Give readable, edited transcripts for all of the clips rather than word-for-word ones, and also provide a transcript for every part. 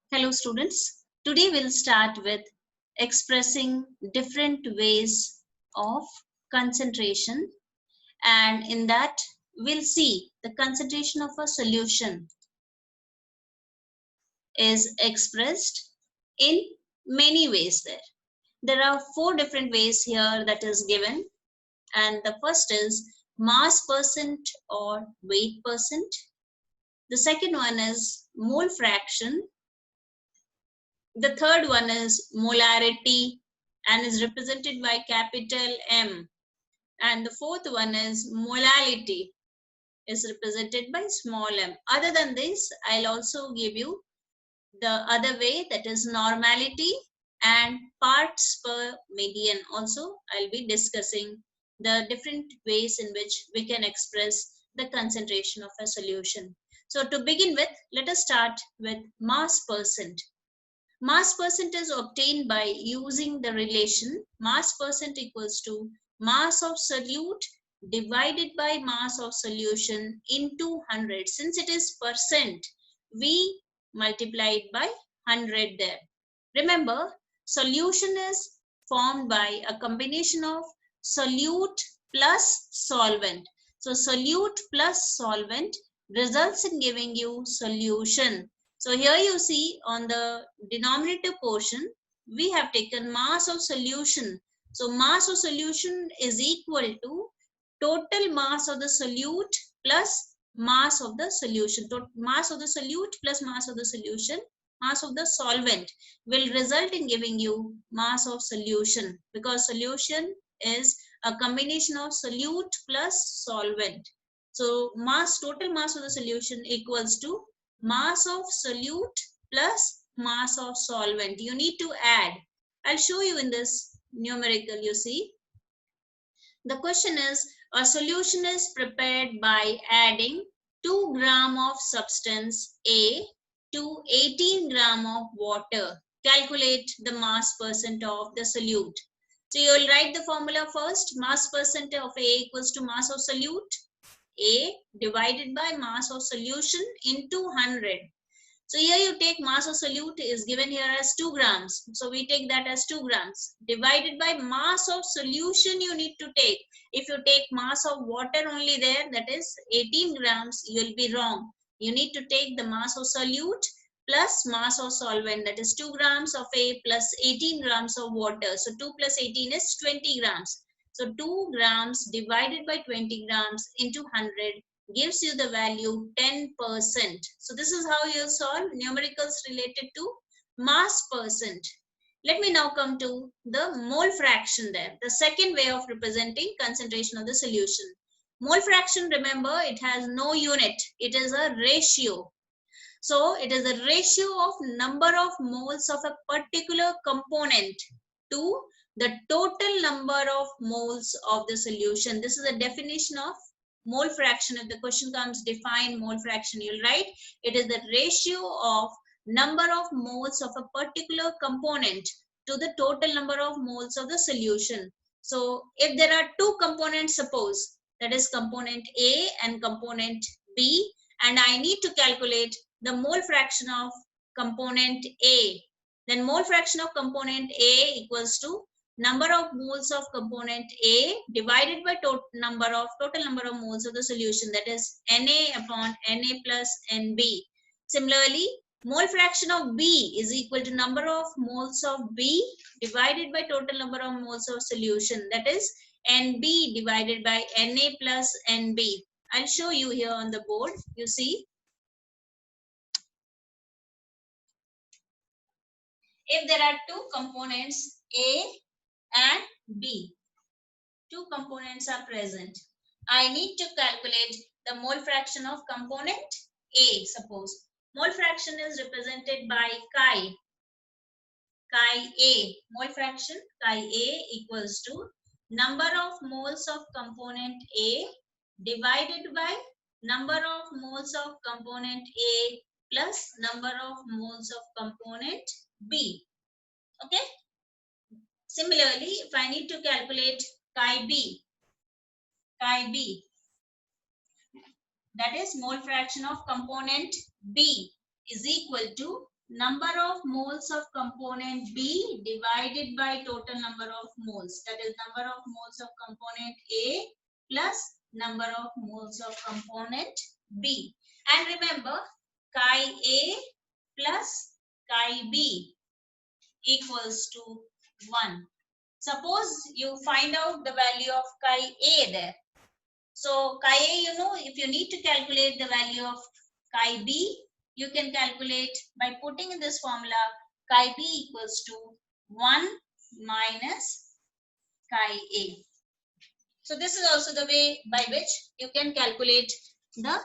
Hello students, today we'll start with expressing different ways of concentration, and in that we'll see the concentration of a solution is expressed in many ways there. There are four different ways here that is given, and the first is mass percent or weight percent. The second one is mole fraction. The third one is molarity and is represented by capital M. And the fourth one is molality is represented by small m. Other than this, I'll also give you the other way, that is normality and parts per million. Also, I'll be discussing the different ways in which we can express the concentration of a solution. So to begin with, let us start with mass percent. Mass percent is obtained by using the relation mass percent equals to mass of solute divided by mass of solution into 100. Since it is percent, we multiply it by 100 there. Remember, solution is formed by a combination of solute plus solvent. So solute plus solvent results in giving you solution. So here you see on the denominator portion, we have taken mass of solution. So mass of solution is equal to total mass of the solute plus mass of the solution. Mass of the solute plus mass of the solution, mass of the solvent will result in giving you mass of solution, because solution is a combination of solute plus solvent. So total mass of the solution equals to mass of solute plus mass of solvent. You need to add. I'll show you in this numerical. You see, the question is, a solution is prepared by adding 2 gram of substance A to 18 gram of water. Calculate the mass percent of the solute. So you will write the formula first. Mass percent of A equals to mass of solute, A divided by mass of solution into 100. So here you take mass of solute is given here as 2 grams. So we take that as 2 grams. Divided by mass of solution you need to take. If you take mass of water only there, that is 18 grams, you will be wrong. You need to take the mass of solute plus mass of solvent, that is 2 grams of A plus 18 grams of water. So 2 plus 18 is 20 grams. So 2 grams divided by 20 grams into 100 gives you the value 10%. So this is how you solve numericals related to mass percent. Let me now come to the mole fraction there, the second way of representing concentration of the solution. Mole fraction, remember, it has no unit. It is a ratio. So it is a ratio of number of moles of a particular component to the total number of moles of the solution. This is a definition of mole fraction. If the question comes, define mole fraction, you'll write it is the ratio of number of moles of a particular component to the total number of moles of the solution. So if there are two components, suppose, that is component A and component B, and I need to calculate the mole fraction of component A, then mole fraction of component A equals to number of moles of component A divided by total number of moles of the solution, that is Na upon Na plus Nb. Similarly, mole fraction of B is equal to number of moles of B divided by total number of moles of solution, that is Nb divided by Na plus Nb. I'll show you here on the board. You see, if there are two components A and B, two components are present, I need to calculate the mole fraction of component A. Suppose mole fraction is represented by chi A. Mole fraction chi A equals to number of moles of component A divided by number of moles of component A plus number of moles of component B. Okay. Similarly, if I need to calculate chi B, that is mole fraction of component B, is equal to number of moles of component B divided by total number of moles. That is number of moles of component A plus number of moles of component B. And remember, chi A plus chi B equals to 1. Suppose you find out the value of chi A there. So chi A, you know, if you need to calculate the value of chi B, you can calculate by putting in this formula chi B equals to 1 minus chi A. So this is also the way by which you can calculate the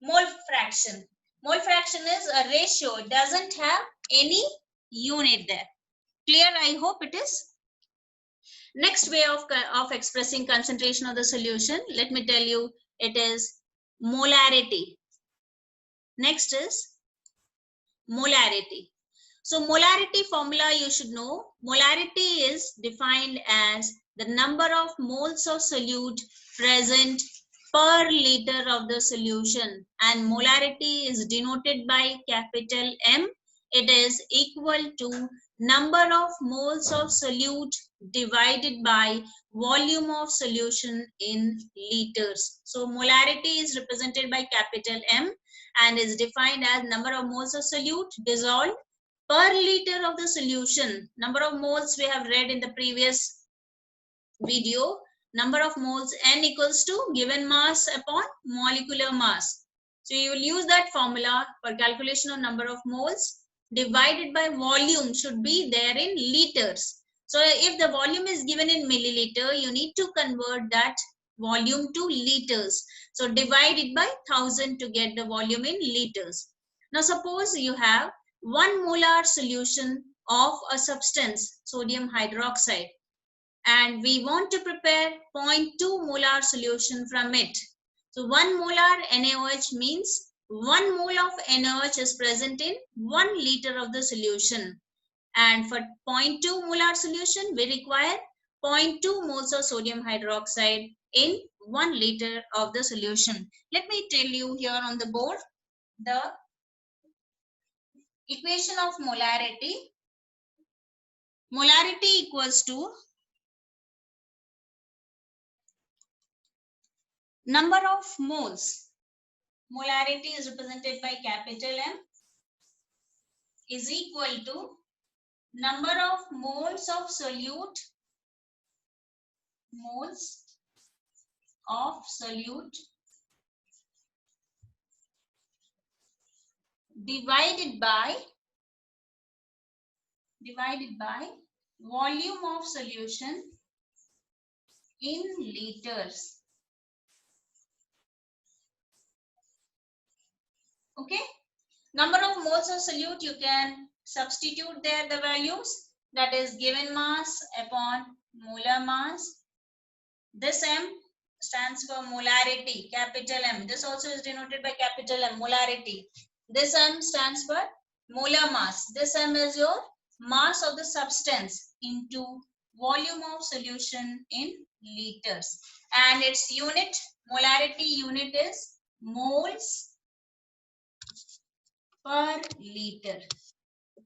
mole fraction. Mole fraction is a ratio. It doesn't have any unit there. Clear? I hope it is. Next way of expressing concentration of the solution, let me tell you, it is molarity. Next is molarity. So molarity formula you should know. Molarity is defined as the number of moles of solute present per liter of the solution, and molarity is denoted by capital M. It is equal to number of moles of solute divided by volume of solution in liters. So molarity is represented by capital M and is defined as number of moles of solute dissolved per liter of the solution. Number of moles we have read in the previous video. Number of moles N equals to given mass upon molecular mass. So you will use that formula for calculation of number of moles divided by volume should be there in liters. So if the volume is given in milliliter, you need to convert that volume to liters. So divide it by 1000 to get the volume in liters. Now suppose you have 1 molar solution of a substance, sodium hydroxide, and we want to prepare 0.2 molar solution from it. So 1 molar NaOH means 1 mole of NaOH is present in 1 liter of the solution. And for 0.2 molar solution, we require 0.2 moles of sodium hydroxide in 1 liter of the solution. Let me tell you here on the board the equation of molarity. Molarity equals to number of moles. Molarity is represented by capital M is equal to number of moles of solute, divided by volume of solution in liters. Okay, number of moles of solute, you can substitute there the values, that is given mass upon molar mass. This M stands for molarity, capital M. This also is denoted by capital M, molarity. This M stands for molar mass. This M is your mass of the substance into volume of solution in liters. And its unit, molarity unit is moles per liter.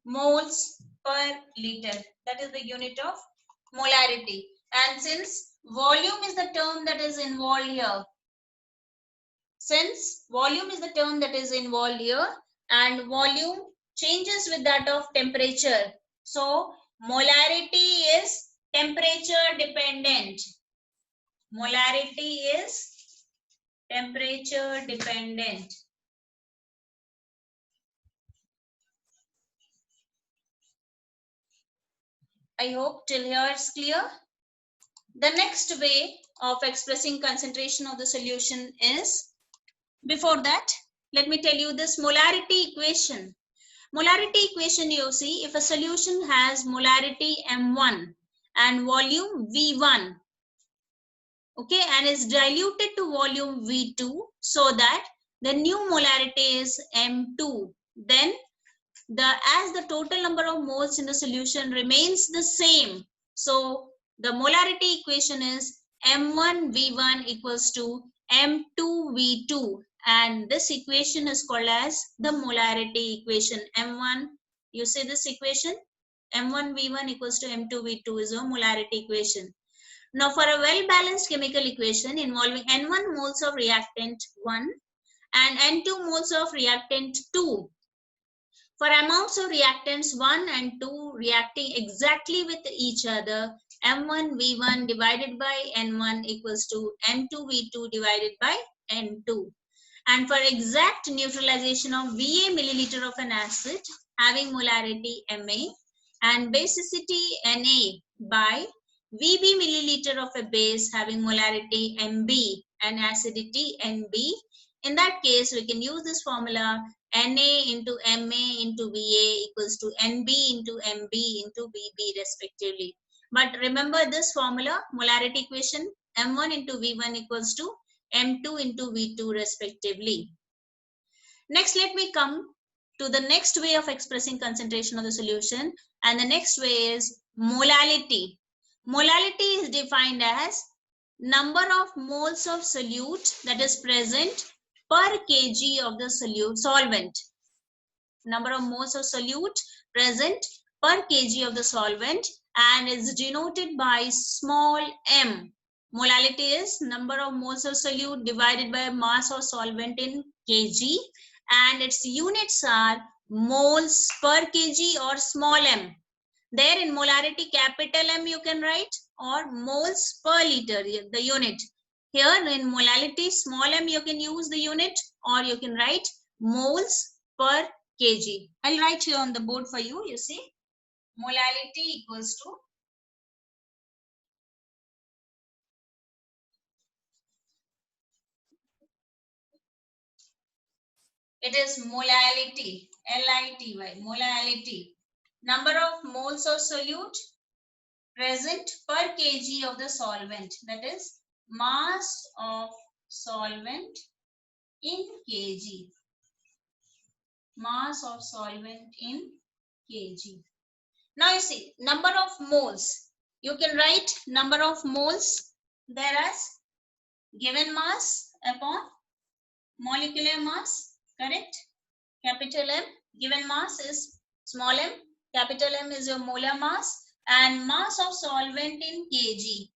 Moles per liter. That is the unit of molarity. And since volume is the term that is involved here, and volume changes with that of temperature, so molarity is temperature dependent. Molarity is temperature dependent. I hope till here it's clear. The next way of expressing concentration of the solution is, before that, let me tell you this molarity equation. Molarity equation, you see, if a solution has molarity M1 and volume V1, okay, and is diluted to volume V2, so that the new molarity is M2, then as the total number of moles in the solution remains the same, so the molarity equation is M1 V1 equals to M2 V2. And this equation is called as the molarity equation. M1, you see this equation, M1V1 equals to M2V2 is a molarity equation. Now for a well-balanced chemical equation involving N1 moles of reactant 1 and N2 moles of reactant 2, for amounts of reactants 1 and 2 reacting exactly with each other, M1V1 divided by N1 equals to M2V2 divided by N2. And for exact neutralization of Va milliliter of an acid having molarity Ma and basicity Na by Vb milliliter of a base having molarity Mb and acidity Nb, in that case we can use this formula Na into Ma into Va equals to Nb into Mb into Vb respectively. But remember this formula, molarity equation, M1 into V1 equals to M2 into V2 respectively. Next, let me come to the next way of expressing concentration of the solution, and the next way is molality. Molality is defined as number of moles of solute that is present per kg of the solvent. Number of moles of solute present per kg of the solvent and is denoted by small m. Molality is number of moles of solute divided by mass of solvent in kg, and its units are moles per kg or small m. There in molarity capital M you can write, or moles per liter, the unit. Here in molality small m you can use the unit, or you can write moles per kg. I'll write here on the board for you. You see, molality equals to it is molality, L-I-T-Y, molality. Number of moles of solute present per kg of the solvent, that is mass of solvent in kg. Mass of solvent in kg. Now you see number of moles. You can write number of moles there as given mass upon molecular mass, correct? Capital M, given mass is small m, capital M is your molar mass, and mass of solvent in kg.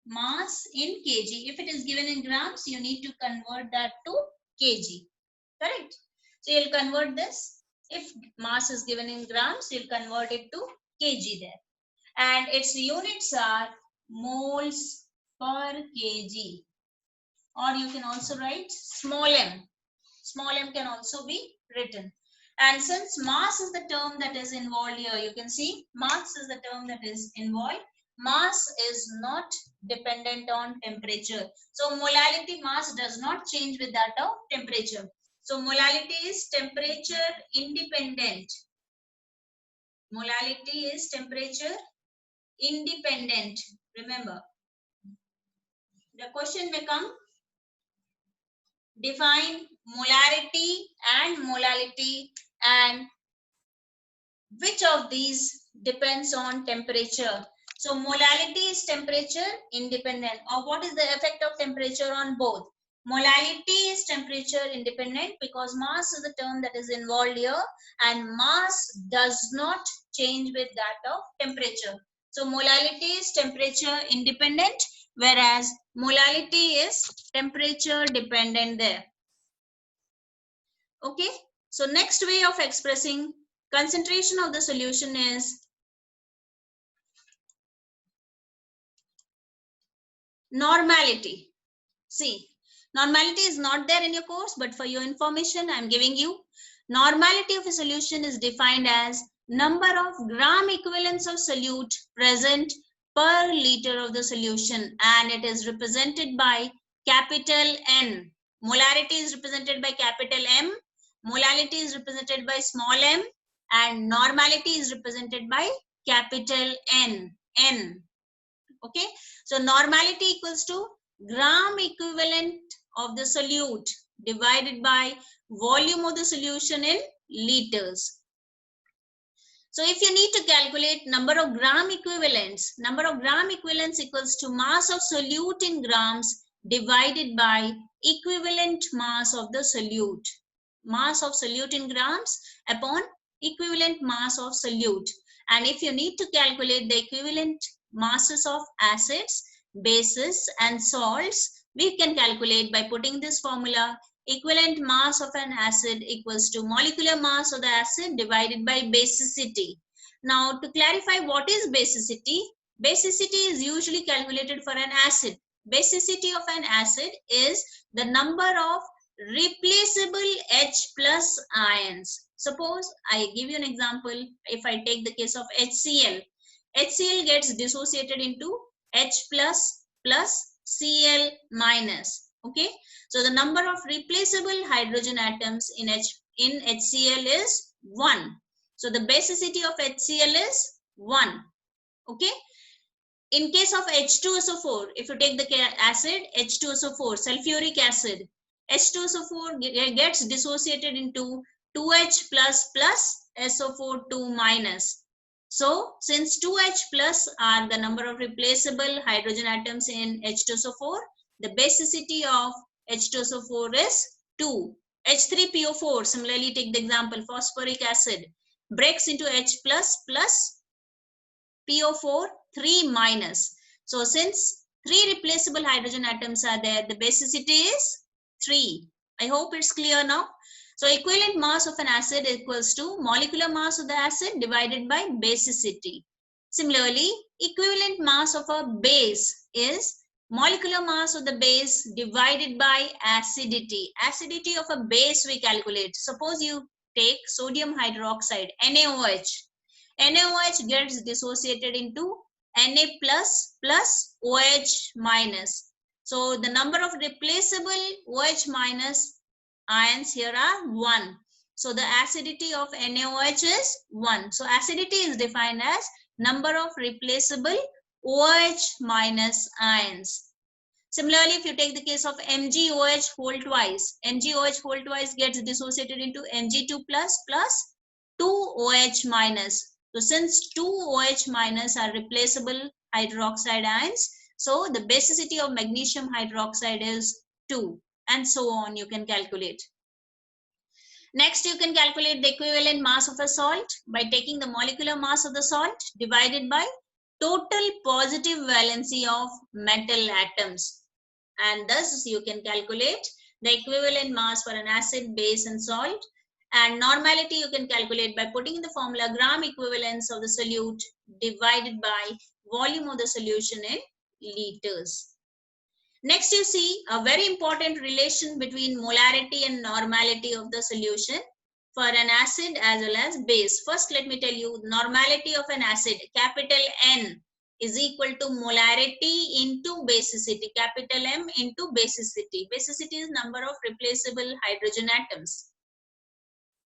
Mass in kg. If it is given in grams, you need to convert that to kg, correct? So you'll convert this. If mass is given in grams, you'll convert it to kg there. And its units are moles per kg. Or you can also write small m. Small m can also be written. And since mass is the term that is involved here, you can see mass is the term that is involved. Mass is not dependent on temperature. So molality mass does not change with that of temperature. So molality is temperature independent. Molality is temperature independent. Remember, the question may come, define molarity and molality, and which of these depends on temperature. So molality is temperature independent, or what is the effect of temperature on both? Molality is temperature independent because mass is the term that is involved here, and mass does not change with that of temperature. So molality is temperature independent, whereas molality is temperature dependent there. Okay, so next way of expressing concentration of the solution is normality. See, normality is not there in your course, but for your information, I am giving you. Normality of a solution is defined as number of gram equivalents of solute present per liter of the solution, and it is represented by capital N. Molarity is represented by capital M, molality is represented by small m, and normality is represented by capital N. N. Okay, so normality equals to gram equivalent of the solute divided by volume of the solution in liters. So if you need to calculate number of gram equivalents equals to mass of solute in grams divided by equivalent mass of the solute. Mass of solute in grams upon equivalent mass of solute. And if you need to calculate the equivalent masses of acids, bases and salts, we can calculate by putting this formula: equivalent mass of an acid equals to molecular mass of the acid divided by basicity. Now, to clarify what is basicity, basicity is usually calculated for an acid. Basicity of an acid is the number of replaceable H plus ions. Suppose I give you an example. If I take the case of HCl, HCl gets dissociated into H plus plus Cl minus. Okay, so the number of replaceable hydrogen atoms in HCl is 1. So the basicity of HCl is 1. Okay. In case of H2SO4, if you take the acid H2SO4, sulfuric acid, H2SO4 gets dissociated into 2H plus plus SO4 2 minus. So since 2H plus are the number of replaceable hydrogen atoms in H2SO4, the basicity of H2SO4 is 2. H3PO4, similarly take the example, phosphoric acid, breaks into H plus plus PO4 3 minus. So since 3 replaceable hydrogen atoms are there, the basicity is 3. I hope it's clear now. So equivalent mass of an acid equals to molecular mass of the acid divided by basicity. Similarly, equivalent mass of a base is molecular mass of the base divided by acidity. Acidity of a base we calculate. Suppose you take sodium hydroxide, NaOH. NaOH gets dissociated into Na plus plus OH minus. So the number of replaceable OH minus ions here are 1. So the acidity of NaOH is 1. So acidity is defined as number of replaceable OH minus ions. Similarly, if you take the case of MgOH whole twice, MgOH whole twice gets dissociated into Mg2 plus plus 2OH minus. So since 2OH minus are replaceable hydroxide ions, so the basicity of magnesium hydroxide is 2, and so on you can calculate. Next, you can calculate the equivalent mass of a salt by taking the molecular mass of the salt divided by total positive valency of metal atoms. And thus you can calculate the equivalent mass for an acid, base and salt. And normality you can calculate by putting in the formula gram equivalence of the solute divided by volume of the solution in liters. Next, you see a very important relation between molarity and normality of the solution for an acid as well as base. First, let me tell you normality of an acid, capital N is equal to molarity into basicity, capital M into basicity. Basicity is number of replaceable hydrogen atoms.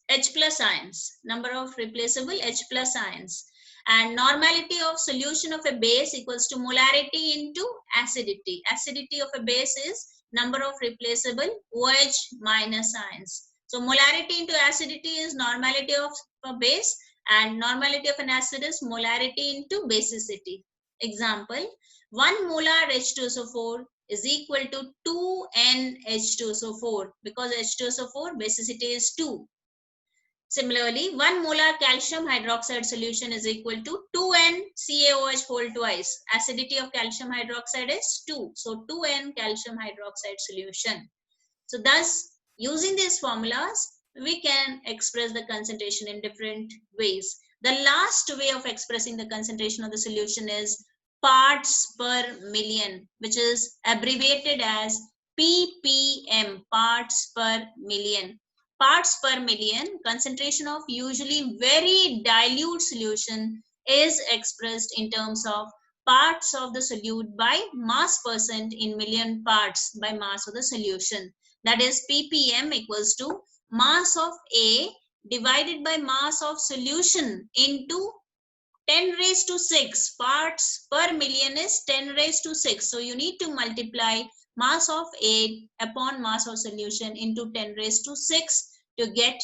H plus ions, number of replaceable H plus ions. And normality of solution of a base equals to molarity into acidity. Acidity of a base is number of replaceable OH minus ions. So molarity into acidity is normality of a base, and normality of an acid is molarity into basicity. Example, 1 molar H2SO4 is equal to 2N H2SO4 because H2SO4 basicity is 2. Similarly, 1 molar calcium hydroxide solution is equal to 2N CaOH whole twice. Acidity of calcium hydroxide is 2. So 2N calcium hydroxide solution. So thus, using these formulas, we can express the concentration in different ways. The last way of expressing the concentration of the solution is parts per million, which is abbreviated as ppm, parts per million. Parts per million, concentration of usually very dilute solution is expressed in terms of parts of the solute by mass percent in million parts by mass of the solution. That is ppm equals to mass of A divided by mass of solution into 10 raised to 6. Parts per million is 10 raised to 6. So you need to multiply mass of A upon mass of solution into 10 raised to 6 to get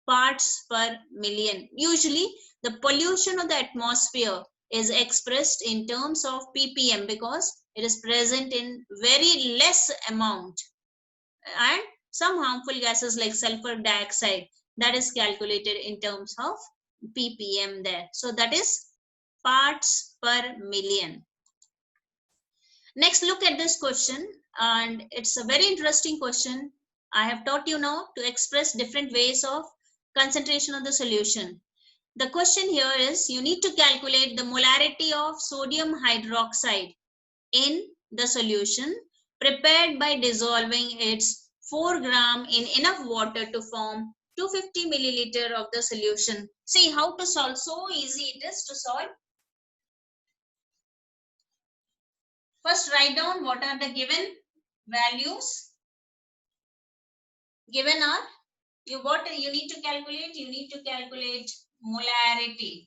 parts per million. Usually the pollution of the atmosphere is expressed in terms of ppm because it is present in very less amount. and some harmful gases like sulfur dioxide, that is calculated in terms of ppm there. So that is parts per million. Next, look at this question, and it's a very interesting question. I have taught you now to express different ways of concentration of the solution. The question here is, you need to calculate the molarity of sodium hydroxide in the solution prepared by dissolving its 4 gram in enough water to form 250 milliliter of the solution. See how to solve. So easy it is to solve. First, write down what are the given values. Given are, what you need to calculate? You need to calculate molarity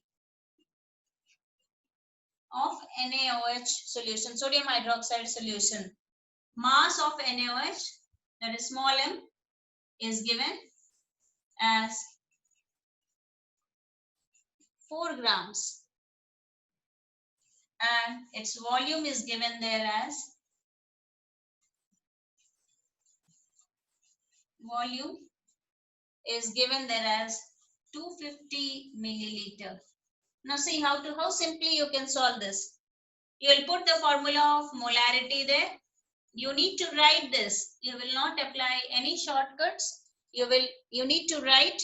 of NaOH solution, sodium hydroxide solution. Mass of NaOH, that is small m, is given as 4 grams, and its volume is given there as volume is given there as 250 milliliter. Now see how simply you can solve this. You will put the formula of molarity there. You need to write this. You will not apply any shortcuts. You need to write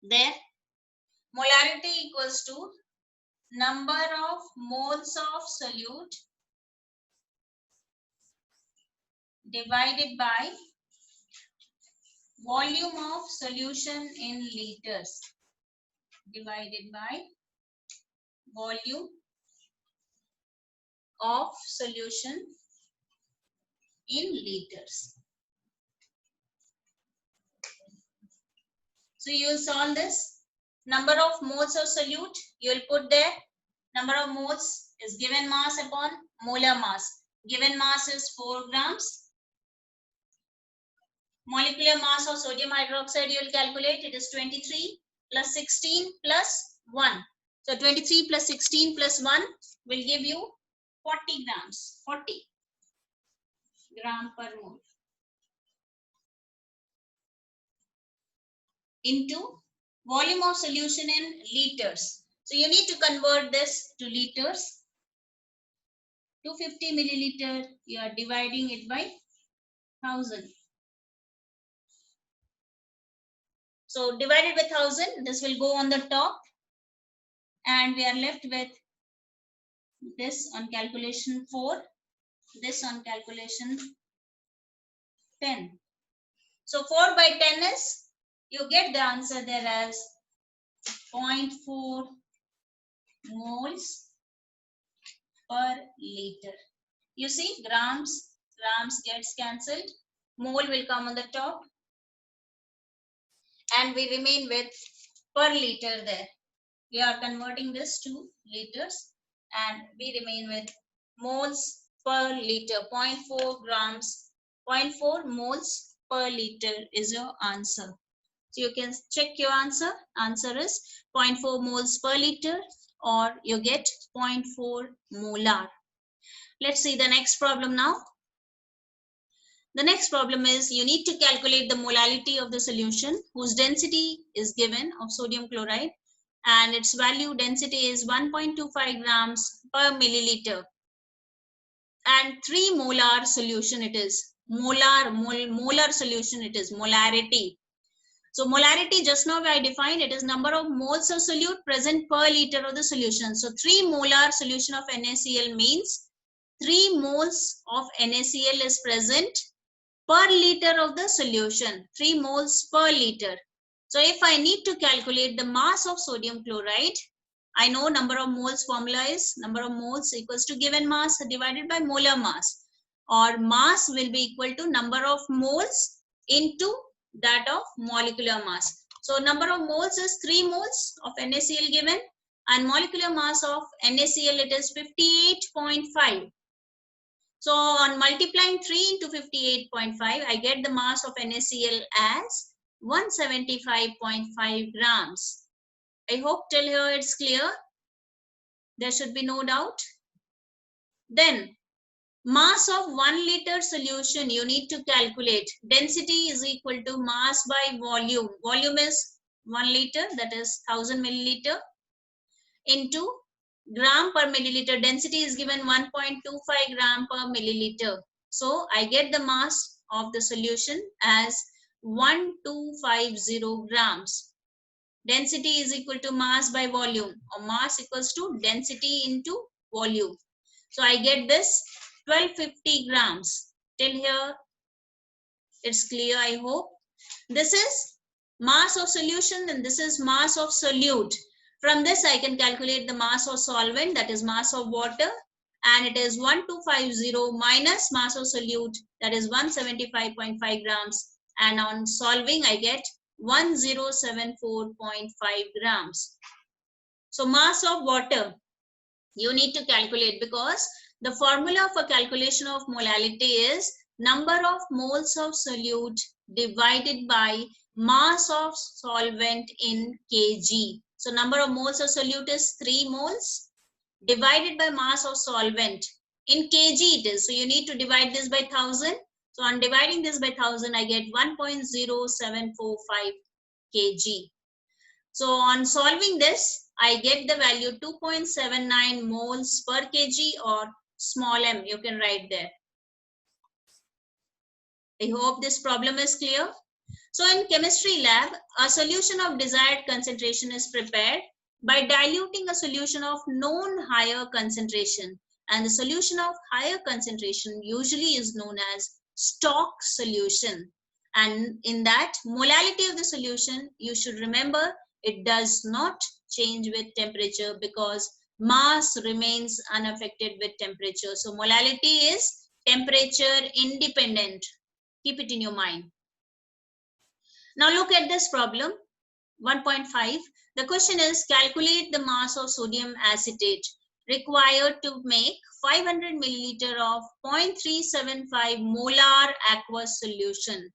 there. Molarity equals to number of moles of solute divided by volume of solution in liters, divided by volume of solution in liters. So you will solve this. Number of moles of solute, you will put there. Number of moles is given mass upon molar mass. Given mass is 4 grams. Molecular mass of sodium hydroxide you will calculate. It is 23 plus 16 plus 1. So 23 plus 16 plus 1 will give you 40 grams. 40 gram per mole into volume of solution in liters. So you need to convert this to liters. 250 milliliter, you are dividing it by 1000. So divided by 1000, this will go on the top, and we are left with this on calculation 4, this on calculation 10. So 4 by 10 is, you get the answer there as 0.4 moles per liter. You see, grams gets cancelled, mole will come on the top, and we remain with per liter there. We are converting this to liters, and we remain with moles per liter. 0.4 grams, 0.4 moles per liter is your answer. So you can check your answer. Answer is 0.4 moles per liter, or you get 0.4 molar. Let's see the next problem now. The next problem is, you need to calculate the molality of the solution whose density is given of sodium chloride, and its value density is 1.25 grams per milliliter, and 3 molar solution it is. Molar solution it is, molarity. So molarity, just now I defined, it is number of moles of solute present per liter of the solution. So 3 molar solution of NaCl means 3 moles of NaCl is present per liter of the solution, 3 moles per liter. So if I need to calculate the mass of sodium chloride, I know number of moles formula is number of moles equals to given mass divided by molar mass, or mass will be equal to number of moles into that of molecular mass. So number of moles is 3 moles of NaCl given, and molecular mass of NaCl it is 58.5. So on multiplying 3 into 58.5, I get the mass of NaCl as 175.5 grams. I hope till here it's clear. There should be no doubt. Then Mass of 1 liter solution you need to calculate. Density is equal to mass by volume. Volume is 1 liter, that is 1000 milliliter, into gram per milliliter. Density is given 1.25 gram per milliliter. So I get the mass of the solution as 1250 grams. Density is equal to mass by volume, or mass equals to density into volume. So I get this 1250 grams. Till here it's clear, I hope. This is mass of solution and this is mass of solute. From this I can calculate the mass of solvent, that is mass of water, and it is 1250 minus mass of solute, that is 175.5 grams, and on solving I get 1074.5 grams. So mass of water you need to calculate, because the formula for calculation of molality is number of moles of solute divided by mass of solvent in kg. So number of moles of solute is 3 moles divided by mass of solvent in kg it is. So you need to divide this by 1000. So on dividing this by 1000 I get 1.0745 kg. So on solving this, I get the value 2.79 moles per kg, or small m, you can write there. I hope this problem is clear. So in chemistry lab, a solution of desired concentration is prepared by diluting a solution of known higher concentration. And the solution of higher concentration usually is known as stock solution. And in that, molality of the solution, you should remember, it does not change with temperature because mass remains unaffected with temperature. So molality is temperature independent. Keep it in your mind. Now look at this problem, 1.5. The question is, calculate the mass of sodium acetate required to make 500 milliliter of 0.375 molar aqueous solution.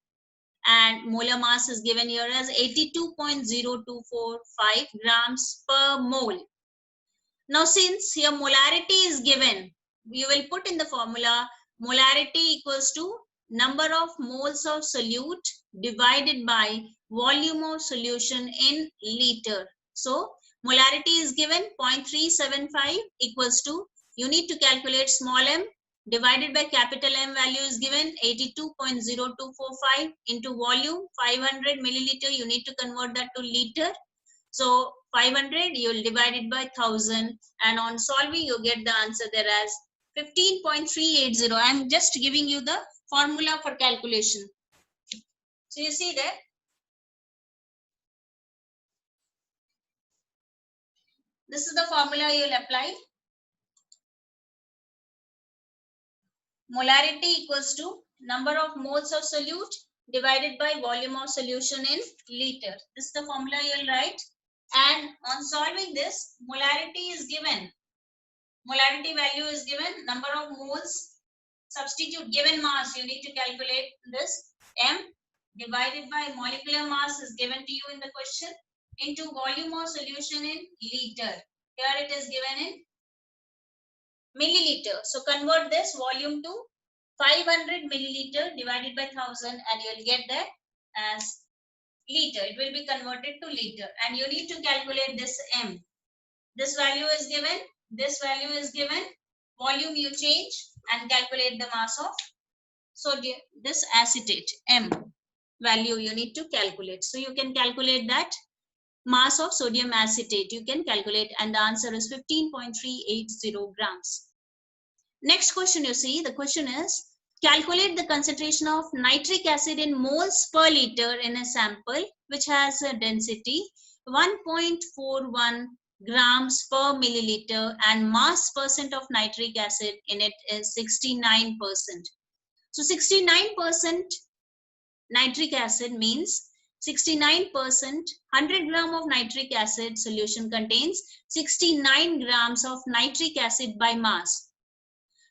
And molar mass is given here as 82.0245 grams per mole. Now since here molarity is given, you will put in the formula molarity equals to number of moles of solute divided by volume of solution in liter. So molarity is given 0.375 equals to, you need to calculate small m divided by capital M value is given 82.0245 into volume 500 milliliter, you need to convert that to liter. So 500 you will divide it by 1000, and on solving you get the answer there as 15.380. I am just giving you the formula for calculation. So you see that this is the formula you will apply. Molarity equals to number of moles of solute divided by volume of solution in liter. This is the formula you will write. And on solving this, molarity is given. Molarity value is given, number of moles, substitute given mass, you need to calculate this, m divided by molecular mass is given to you in the question, into volume of solution in liter. Here it is given in milliliter. So convert this volume to 500 milliliter divided by 1000 and you will get that as liter. It will be converted to liter, and you need to calculate this m. This value is given, this value is given, volume you change and calculate the mass of sodium, this acetate, m value you need to calculate. So you can calculate that mass of sodium acetate, you can calculate, and the answer is 15.380 grams. Next question you see, the question is, calculate the concentration of nitric acid in moles per liter in a sample which has a density 1.41 grams per milliliter and mass percent of nitric acid in it is 69%. So 69% nitric acid means 69%, 100 gram of nitric acid solution contains 69 grams of nitric acid by mass.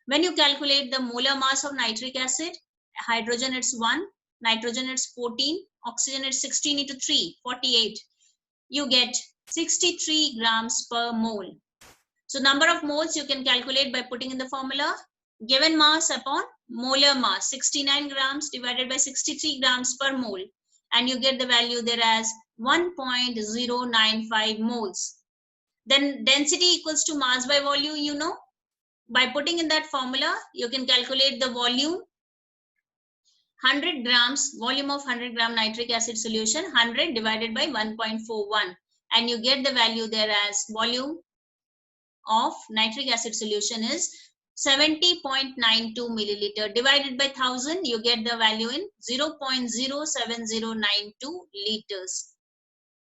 When you calculate the molar mass of nitric acid, hydrogen it's 1, nitrogen it's 14, oxygen it's 16 into 3, 48. You get 63 grams per mole. So number of moles you can calculate by putting in the formula given mass upon molar mass, 69 grams divided by 63 grams per mole, and you get the value there as 1.095 moles. Then density equals to mass by volume, you know. By putting in that formula, you can calculate the volume. 100 grams, volume of 100 gram nitric acid solution, 100 divided by 1.41, and you get the value there as volume of nitric acid solution is 70.92 milliliter. Divided by 1000, you get the value in 0.07092 liters.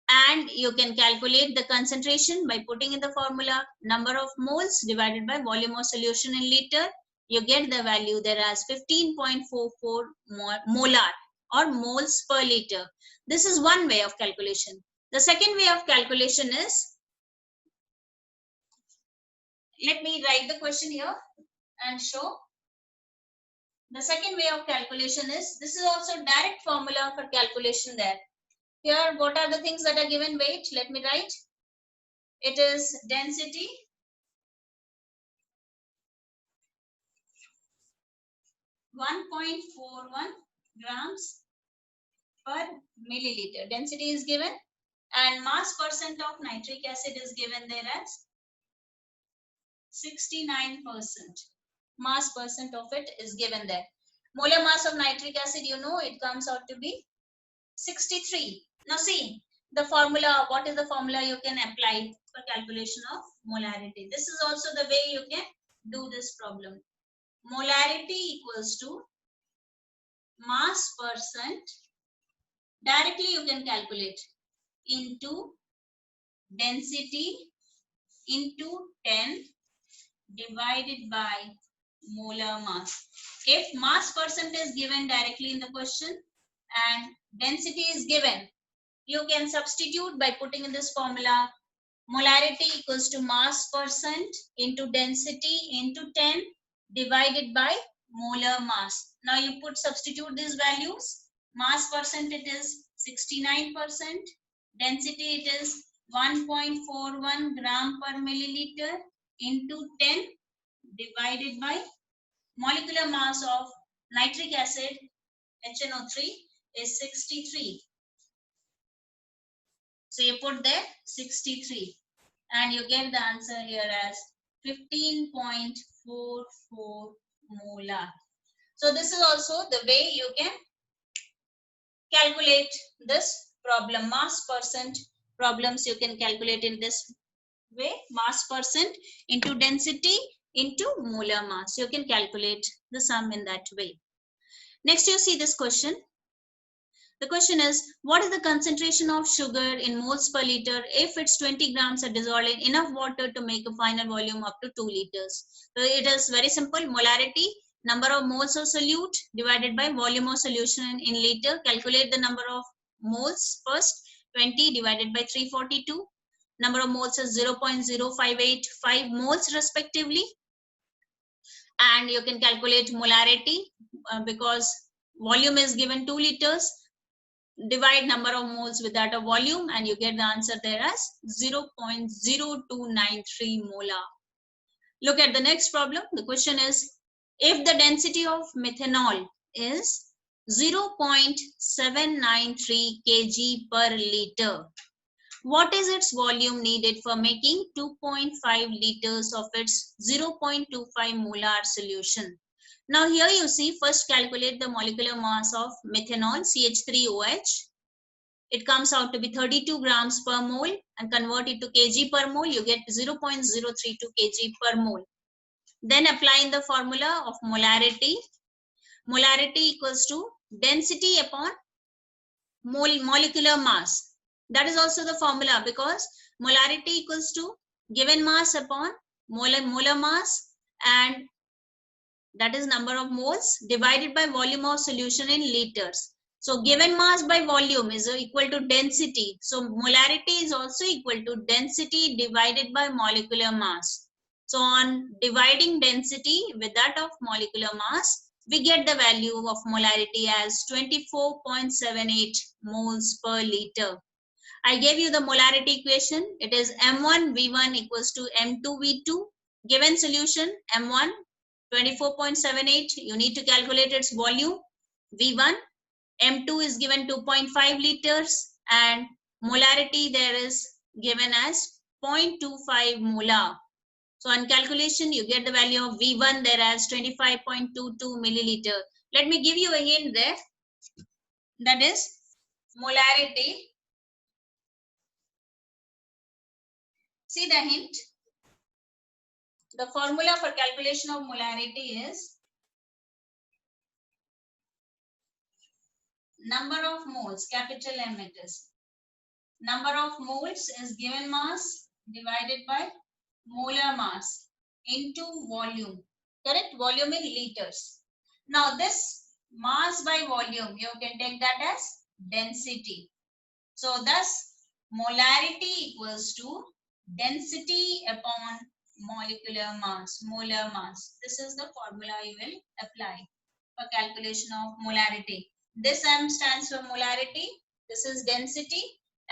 And you can calculate the concentration by putting in the formula number of moles divided by volume of solution in liter. You get the value there as 15.44 molar or moles per liter. This is one way of calculation. The second way of calculation is, let me write the question here and show. The second way of calculation is, this is also direct formula for calculation there. Here, what are the things that are given? Weight, let me write. It is density, (1.41 grams per milliliter. Density is given, and mass percent of nitric acid is given there as 69%. Mass percent of it is given there. Molar mass of nitric acid, you know, it comes out to be 63. Now see the formula. What is the formula you can apply for calculation of molarity? This is also the way you can do this problem. Molarity equals to mass percent. Directly you can calculate into density into 10 divided by molar mass. If mass percent is given directly in the question and density is given, you can substitute by putting in this formula. Molarity equals to mass percent into density into 10 divided by molar mass. Now you substitute these values. Mass percent it is 69%. Density it is 1.41 gram per milliliter into 10 divided by molecular mass of nitric acid HNO3 is 63. So you put there 63 and you get the answer here as 15.44 molar. So this is also the way you can calculate this problem. Mass percent problems you can calculate in this way. Mass percent into density into molar mass. You can calculate the sum in that way. Next you see this question. The question is, what is the concentration of sugar in moles per liter if its 20 grams are dissolved in enough water to make a final volume up to 2 liters? So it is very simple. Molarity, number of moles of solute divided by volume of solution in liter. Calculate the number of moles first. 20 divided by 342. Number of moles is 0.0585 moles respectively. And you can calculate molarity because volume is given 2 liters. Divide number of moles with that of volume and you get the answer there as 0.0293 molar. Look at the next problem. The question is, if the density of methanol is 0.793 kg per liter, what is its volume needed for making 2.5 liters of its 0.25 molar solution? Now here you see, first calculate the molecular mass of methanol, CH3OH. It comes out to be 32 grams per mole and convert it to kg per mole, you get 0.032 kg per mole. Then apply in the formula of molarity. Molarity equals to density upon molecular mass. That is also the formula because molarity equals to given mass upon molar mass, and that is number of moles divided by volume of solution in liters. So given mass by volume is equal to density. So molarity is also equal to density divided by molecular mass. So on dividing density with that of molecular mass, we get the value of molarity as 24.78 moles per liter. I gave you the molarity equation. It is M1V1 equals to M2V2. Given solution M1 24.78. You need to calculate its volume, V1. M2 is given 2.5 liters and molarity there is given as 0.25 molar. So on calculation, you get the value of V1 there as 25.22 milliliter. Let me give you a hint there. That is molarity. See the hint. The formula for calculation of molarity is number of moles, capital M it is. Number of moles is given mass divided by molar mass into volume. Correct? Volume in liters. Now this mass by volume, you can take that as density. So thus molarity equals to density upon molecular mass, molar mass. This is the formula you will apply for calculation of molarity. This M stands for molarity, this is density,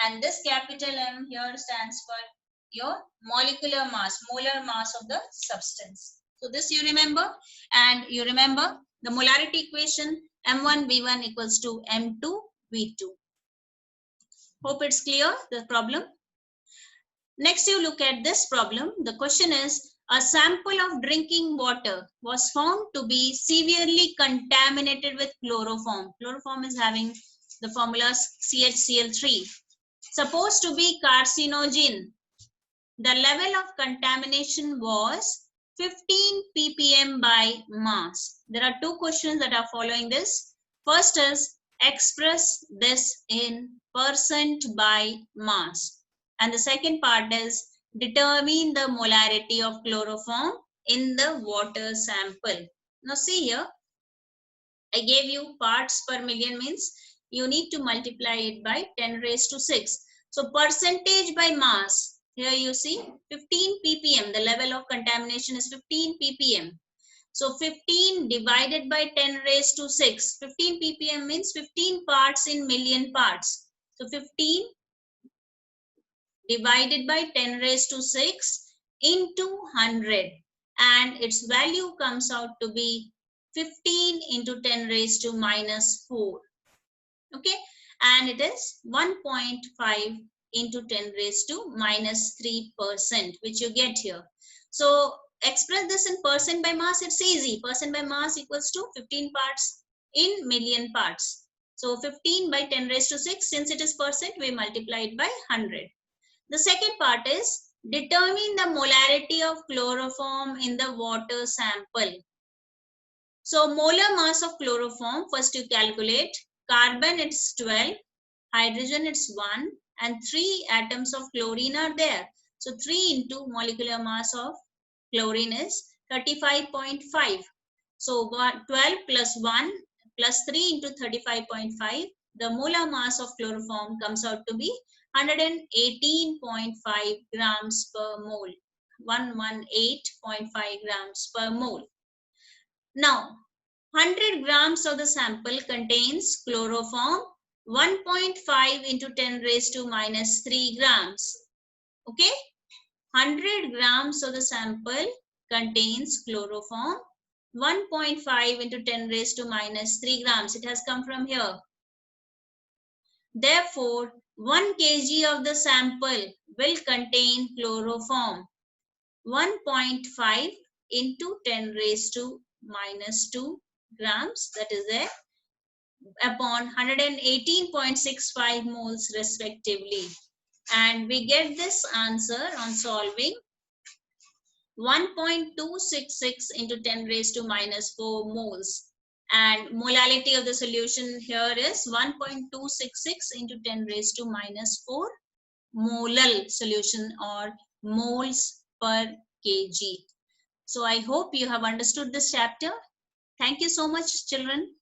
and this capital M here stands for your molecular mass, molar mass of the substance. So this you remember, and you remember the molarity equation M1V1 equals to M2V2. Hope it's clear, the problem. Next, you look at this problem. The question is, a sample of drinking water was found to be severely contaminated with chloroform. Chloroform is having the formula CHCl3. Supposed to be carcinogen. The level of contamination was 15 ppm by mass. There are two questions that are following this. First is, express this in percent by mass. And the second part is, determine the molarity of chloroform in the water sample. Now see here, I gave you parts per million means you need to multiply it by 10 raised to 6. So percentage by mass, here you see 15 ppm, the level of contamination is 15 ppm. So 15 divided by 10 raised to 6. 15 ppm means 15 parts in million parts. So 15 divided by 10 raised to 6 into 100, and its value comes out to be 15 into 10 raised to minus 4. Okay, and it is 1.5 into 10 raised to minus 3%, which you get here. So express this in percent by mass, it's easy. Percent by mass equals to 15 parts in million parts. So 15 by 10 raised to 6, since it is percent, we multiply it by 100. The second part is, determine the molarity of chloroform in the water sample. So molar mass of chloroform, first you calculate. Carbon it's 12, hydrogen it's 1, and 3 atoms of chlorine are there. So 3 into molecular mass of chlorine is 35.5. So 12 plus 1 plus 3 into 35.5, the molar mass of chloroform comes out to be 118.5 grams per mole. 118.5 grams per mole. Now, 100 grams of the sample contains chloroform 1.5 into 10 raised to minus 3 grams. Okay, 100 grams of the sample contains chloroform 1.5 into 10 raised to minus 3 grams. It has come from here. Therefore, 1 kg of the sample will contain chloroform 1.5 into 10 raised to minus 2 grams, that is there, upon 118.65 moles respectively. And we get this answer on solving 1.266 into 10 raised to minus 4 moles. And molality of the solution here is 1.266 into 10 raised to minus 4 molal solution, or moles per kg. So I hope you have understood this chapter. Thank you so much, children.